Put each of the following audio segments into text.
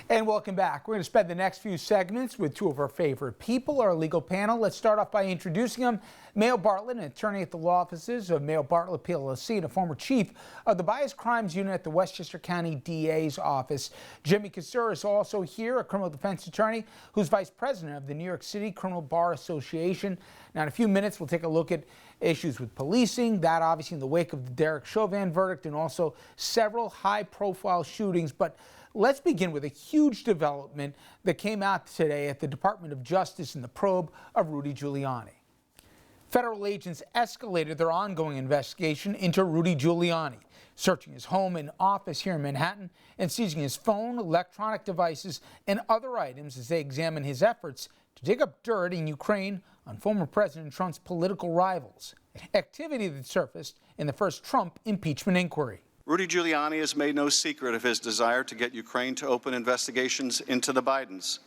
And welcome back. We're going to spend the next few segments with two of our favorite people, our legal panel. Let's start off by introducing them. Mayo Bartlett, an attorney at the law offices of Mayo Bartlett PLLC and a former chief of the Bias Crimes Unit at the Westchester County DA's office. Jimmy Kousouros also here, a criminal defense attorney who's vice president of the New York City Criminal Bar Association. Now, in a few minutes, we'll take a look at issues with policing, that obviously in the wake of the Derek Chauvin verdict and also several high-profile shootings. But let's begin with a huge development that came out today at the Department of Justice in the probe of Rudy Giuliani. Federal agents escalated their ongoing investigation into Rudy Giuliani, searching his home and office here in Manhattan and seizing his phone, electronic devices, and other items as they examine his efforts to dig up dirt in Ukraine on former President Trump's political rivals, activity that surfaced in the first Trump impeachment inquiry. Rudy Giuliani has made no secret of his desire to get Ukraine to open investigations into the Bidens,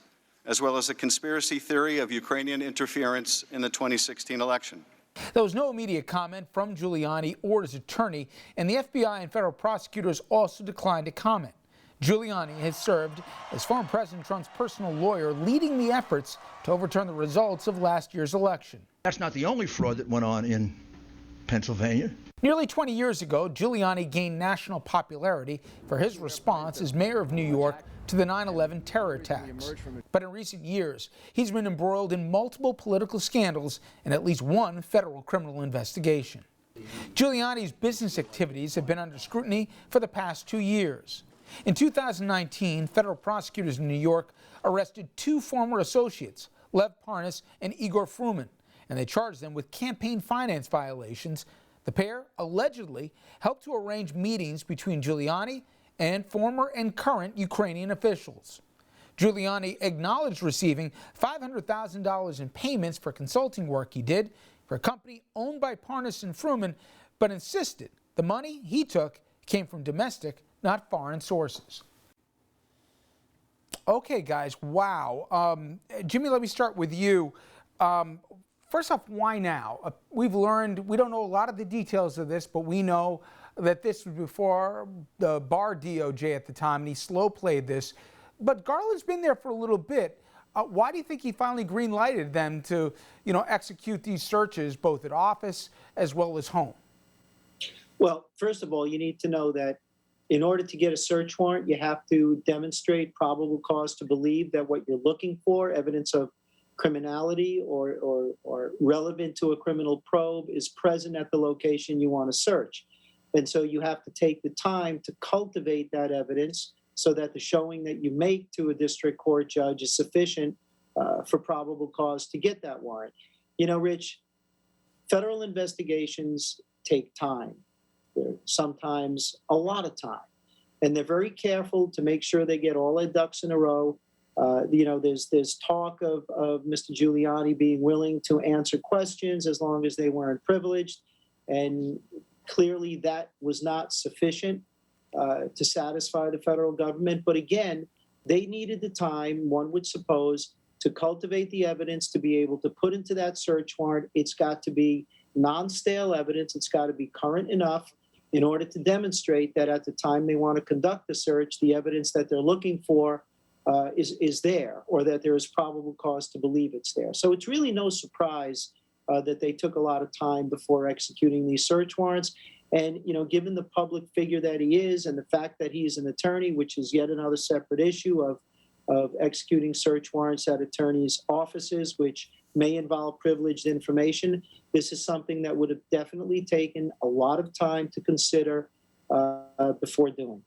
as well as a conspiracy theory of Ukrainian interference in the 2016 election. There was no immediate comment from Giuliani or his attorney, and the FBI and federal prosecutors also declined to comment. Giuliani has served as former President Trump's personal lawyer, leading the efforts to overturn the results of last year's election. That's not the only fraud that went on in Pennsylvania. Nearly 20 years ago, Giuliani gained national popularity for his response as mayor of New York to the 9/11 terror attacks. But in recent years, he's been embroiled in multiple political scandals and at least one federal criminal investigation. Giuliani's business activities have been under scrutiny for the past 2 years. In 2019, federal prosecutors in New York arrested two former associates, Lev Parnas and Igor Fruman, and they charged them with campaign finance violations. The pair allegedly helped to arrange meetings between Giuliani and former and current Ukrainian officials. Giuliani acknowledged receiving $500,000 in payments for consulting work he did for a company owned by Parnas and Fruman, but insisted the money he took came from domestic, not foreign sources. Okay, guys, wow. Jimmy, let me start with you. First off, why now? We've learned, we don't know a lot of the details of this, but we know that this was before the Barr DOJ at the time, and he slow played this. But Garland's been there for a little bit. Why do you think he finally green-lighted them to, execute these searches, both at office as well as home? Well, first of all, you need to know that in order to get a search warrant, you have to demonstrate probable cause to believe that what you're looking for, evidence of criminality or relevant to a criminal probe, is present at the location you want to search. And so you have to take the time to cultivate that evidence so that the showing that you make to a district court judge is sufficient for probable cause to get that warrant. Rich, federal investigations take time. They're sometimes a lot of time. And they're very careful to make sure they get all their ducks in a row. There's talk of Mr. Giuliani being willing to answer questions as long as they weren't privileged. And clearly that was not sufficient to satisfy the federal government. But again, they needed the time, one would suppose, to cultivate the evidence to be able to put into that search warrant. It's got to be non-stale evidence. It's got to be current enough in order to demonstrate that at the time they want to conduct the search, the evidence that they're looking for is there, or that there is probable cause to believe it's there. So it's really no surprise that they took a lot of time before executing these search warrants. And, given the public figure that he is and the fact that he's an attorney, which is yet another separate issue of executing search warrants at attorneys' offices, which may involve privileged information, this is something that would have definitely taken a lot of time to consider before doing.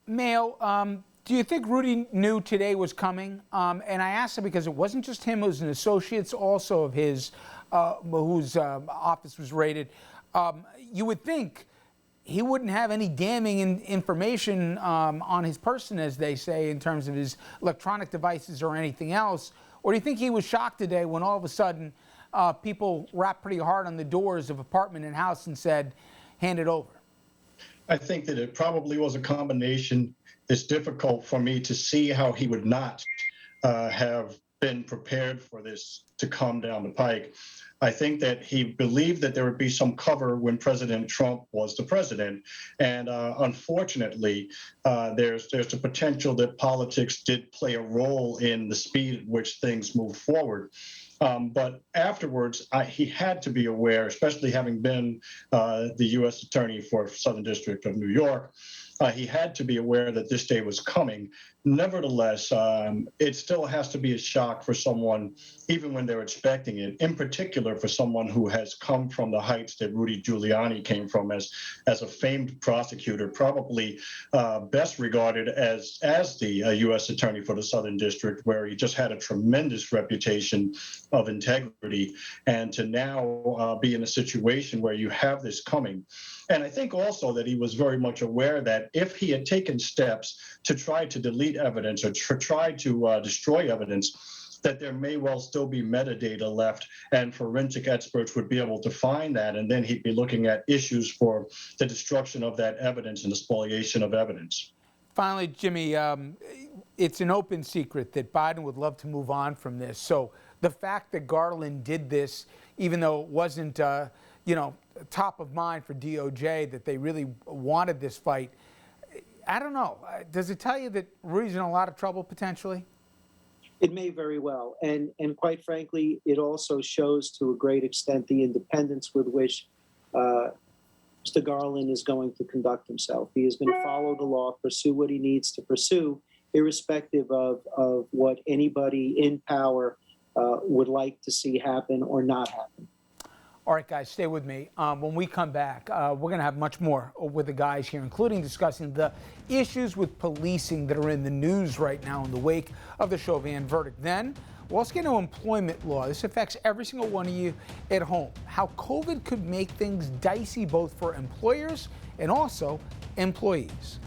Mayo, do you think Rudy knew today was coming? And I asked him because it wasn't just him, it was an associate also of his whose office was raided. You would think he wouldn't have any damning information on his person, as they say, in terms of his electronic devices or anything else. Or do you think he was shocked today when all of a sudden people rapped pretty hard on the doors of apartment and house and said, hand it over? I think that it probably was a combination. It's difficult for me to see how he would not have been prepared for this to come down the pike. I think that he believed that there would be some cover when President Trump was the president. And unfortunately, there's the potential that politics did play a role in the speed at which things move forward. But afterwards, he had to be aware, especially having been the U.S. Attorney for Southern District of New York, he had to be aware that this day was coming. Nevertheless, it still has to be a shock for someone, even when they're expecting it, in particular for someone who has come from the heights that Rudy Giuliani came from as a famed prosecutor, probably best regarded as the U.S. Attorney for the Southern District, where he just had a tremendous reputation of integrity, and to now be in a situation where you have this coming. And I think also that he was very much aware that if he had taken steps to try to delete evidence or try to destroy evidence, that there may well still be metadata left, and forensic experts would be able to find that, and then he'd be looking at issues for the destruction of that evidence and the spoliation of evidence. Finally, Jimmy, it's an open secret that Biden would love to move on from this. So the fact that Garland did this, even though it wasn't, top of mind for DOJ, that they really wanted this fight, I don't know. Does it tell you that Rudy's in a lot of trouble potentially? It may very well. And quite frankly, it also shows to a great extent the independence with which Mr. Garland is going to conduct himself. He is going to follow the law, pursue what he needs to pursue, irrespective of what anybody in power would like to see happen or not happen. All right, guys, stay with me. When we come back, we're going to have much more with the guys here, including discussing the issues with policing that are in the news right now in the wake of the Chauvin verdict. Then we'll also get into employment law. This affects every single one of you at home. How COVID could make things dicey both for employers and also employees.